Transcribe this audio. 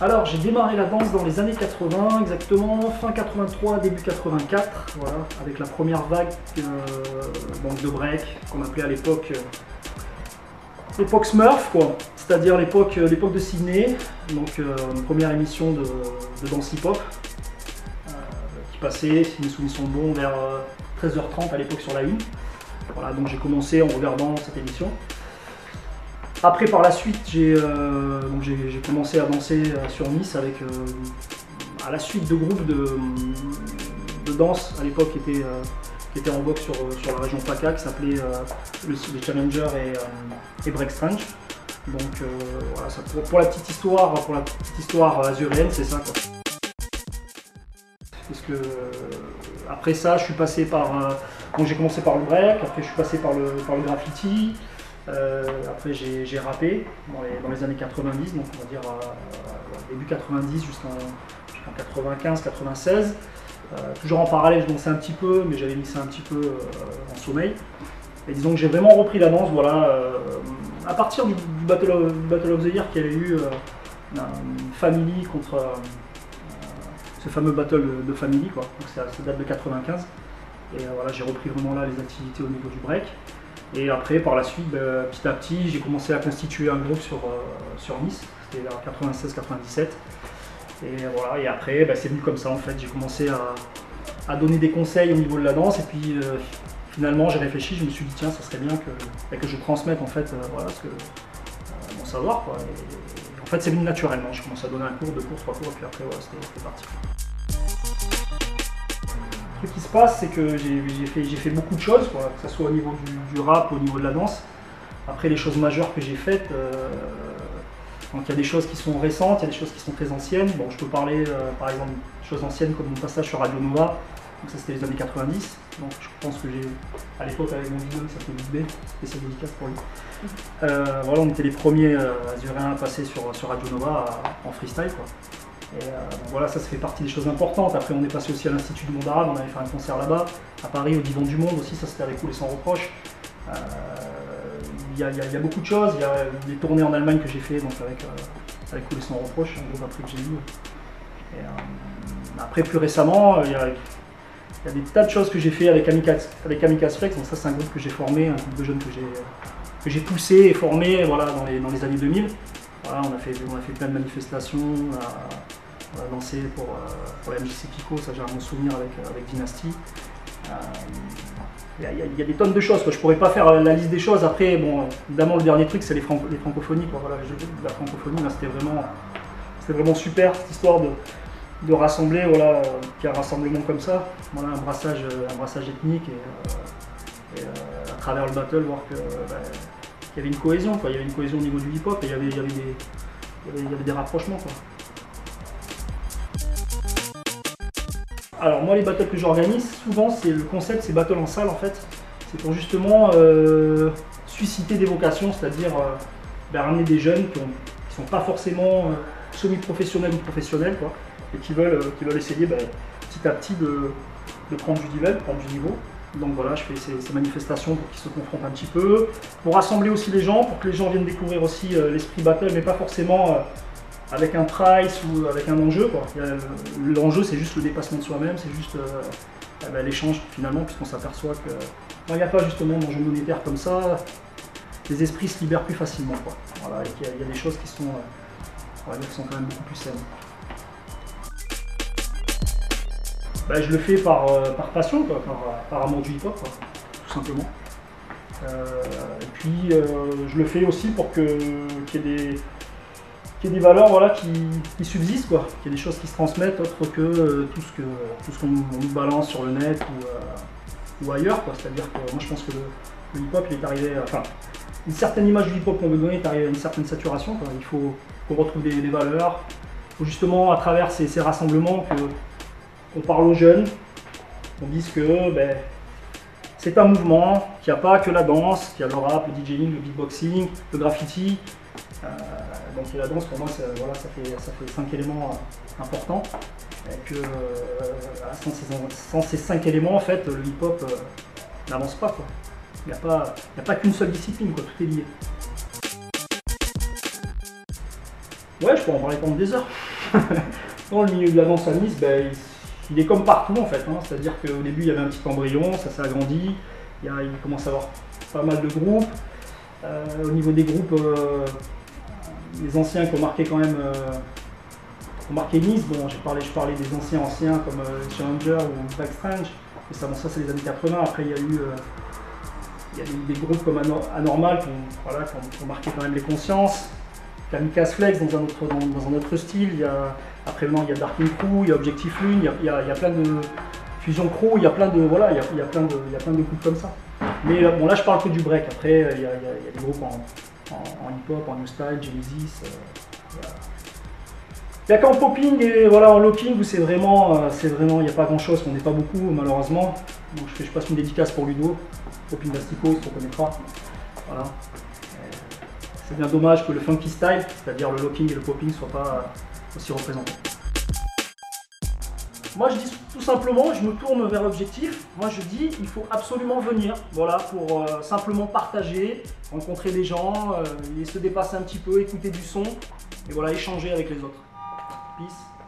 Alors j'ai démarré la danse dans les années 80, exactement fin 83, début 84, voilà, avec la première vague donc de break qu'on appelait à l'époque Smurf, quoi. C'est-à-dire l'époque de Sydney, donc une première émission de danse hip-hop qui passait, si mes souvenirs sont bons, vers 13h30 à l'époque sur la 1. Voilà, donc j'ai commencé en regardant cette émission. Après, par la suite, j'ai commencé à danser sur Nice avec, à la suite de groupes de danse à l'époque qui étaient en vogue sur la région PACA, qui s'appelait les Challengers et Break Strange. Donc voilà, ça, pour la petite histoire azuréenne, c'est ça, quoi. Parce que après ça, je suis passé par, donc j'ai commencé par le break, après je suis passé par le graffiti. Après j'ai rappé dans les années 90, donc on va dire début 90 jusqu'en 95-96. Toujours en parallèle, je dansais un petit peu, mais j'avais mis ça un petit peu en sommeil. Et disons que j'ai vraiment repris la danse, voilà, à partir du Battle of the Year qu'il y avait eu Family contre ce fameux Battle de Family, quoi. Donc ça date de 95. Et voilà, j'ai repris vraiment là les activités au niveau du break. Et après, par la suite, petit à petit, j'ai commencé à constituer un groupe sur Nice, c'était vers 96-97. Et voilà, et après, c'est venu comme ça en fait. J'ai commencé à donner des conseils au niveau de la danse, et puis finalement, j'ai réfléchi, je me suis dit, tiens, ça serait bien que je transmette en fait, voilà, mon savoir, quoi. Et en fait, c'est venu naturellement. Je commence à donner un cours, 2 cours, 3 cours, et puis après, voilà, c'était parti. Ce qui se passe, c'est que j'ai fait beaucoup de choses, quoi, que ce soit au niveau du rap, au niveau de la danse. Après, les choses majeures que j'ai faites, donc il y a des choses qui sont récentes, il y a des choses qui sont très anciennes. Bon, je peux parler par exemple de choses anciennes comme mon passage sur Radio Nova, donc ça c'était les années 90. Donc je pense que j'ai, à l'époque avec mon binôme, ça s'appelait Big B, spécial dédicace pour lui. Voilà, on était les premiers azuréens à passer sur Radio Nova en freestyle, quoi. Et donc voilà, ça fait partie des choses importantes. Après, on est passé aussi à l'Institut du Monde Arabe, on avait fait un concert là-bas, à Paris, au Divan du Monde aussi, ça c'était avec Cool et sans reproche. Il y a beaucoup de choses, il y a des tournées en Allemagne que j'ai fait donc avec Cool et sans reproche, un groupe après que j'ai eu. Et après, plus récemment, il y a des tas de choses que j'ai fait avec Amicaz Flex, donc ça c'est un groupe que j'ai formé, un groupe de jeunes que j'ai poussé et formé, voilà, dans les années 2000. Voilà, on a fait plein de manifestations, on a dansé pour la MJC Pico, ça j'ai un bon souvenir avec Dynasty. Il y a des tonnes de choses, quoi. Je pourrais pas faire la liste des choses. Après, bon, évidemment le dernier truc c'est les francophonies, quoi. Voilà, la francophonie, c'était vraiment super cette histoire de rassembler, voilà, qu'il y a un rassemblement comme ça, voilà, un brassage ethnique et à travers le battle voir que il y avait une cohésion, quoi. Il y avait une cohésion au niveau du hip-hop et il y avait des rapprochements, quoi. Alors moi les battles que j'organise, souvent le concept c'est battle en salle en fait. C'est pour justement susciter des vocations, c'est-à-dire ramener des jeunes qui sont pas forcément semi-professionnels ou professionnels, quoi, et qui veulent essayer petit à petit de prendre du level, prendre du niveau. Donc voilà, je fais ces manifestations pour qu'ils se confrontent un petit peu, pour rassembler aussi les gens, pour que les gens viennent découvrir aussi l'esprit battle, mais pas forcément avec un price ou avec un enjeu, quoi. L'enjeu c'est juste le dépassement de soi-même, c'est juste l'échange finalement, puisqu'on s'aperçoit que quand il n'y a pas justement d'enjeu monétaire comme ça, les esprits se libèrent plus facilement, quoi. Voilà, et qu'il y a des choses qui sont, on va dire, qui sont quand même beaucoup plus saines. Je le fais par passion, quoi, par amour du hip-hop, tout simplement. Et puis je le fais aussi pour qu'il y ait des valeurs, voilà, qui subsistent, quoi. Qu'il y ait des choses qui se transmettent autre que tout ce qu'on nous balance sur le net ou ailleurs, quoi. C'est-à-dire que moi je pense que le hip-hop il est arrivé, enfin une certaine image du hip-hop qu'on veut donner est arrivée à une certaine saturation, quoi. Il faut qu'on retrouve des valeurs. Il faut justement à travers ces rassemblements qu'on parle aux jeunes, qu'on dise que c'est un mouvement, qu'il n'y a pas que la danse, qu'il y a le rap, le DJing, le beatboxing, le graffiti. Donc la danse pour moi voilà, ça fait 5 éléments importants. Et que sans ces 5 éléments en fait le hip-hop n'avance pas, quoi. Il n'y a pas qu'une seule discipline, quoi, tout est lié. Ouais, je peux en parler pendant des heures. dans le milieu de la danse à Nice, ben, il est comme partout en fait. Hein. C'est-à-dire qu'au début il y avait un petit embryon, ça s'est agrandi, il commence à avoir pas mal de groupes. Au niveau des groupes, les anciens qui ont marqué quand même ont marqué Nice, bon, je parlais des anciens comme Challenger ou Black Strange, et ça, bon, ça c'est les années 80. Après il y a eu des groupes comme Anormal qui ont marqué quand même les consciences. Kamikaze Flex dans un autre style. Après maintenant il y a Darking Crew, il y a Objectif Lune, il y a plein de Fusion Crew, il y a plein de groupes comme ça. Mais bon, là je parle que du break. Après il y a des groupes en hip-hop, en new style, Genesis. Il n'y a qu'en popping et voilà, en locking où c'est vraiment, il n'y a pas grand chose, on n'est pas beaucoup malheureusement. Donc je passe une dédicace pour Ludo, Popping d'Astico, il se reconnaîtra. Voilà. C'est bien dommage que le funky style, c'est-à-dire le locking et le popping, ne soient pas aussi représentés. Moi je dis tout simplement, je me tourne vers l'objectif. Moi je dis, il faut absolument venir, voilà, pour simplement partager, rencontrer des gens, et se dépasser un petit peu, écouter du son, et voilà, échanger avec les autres. Peace.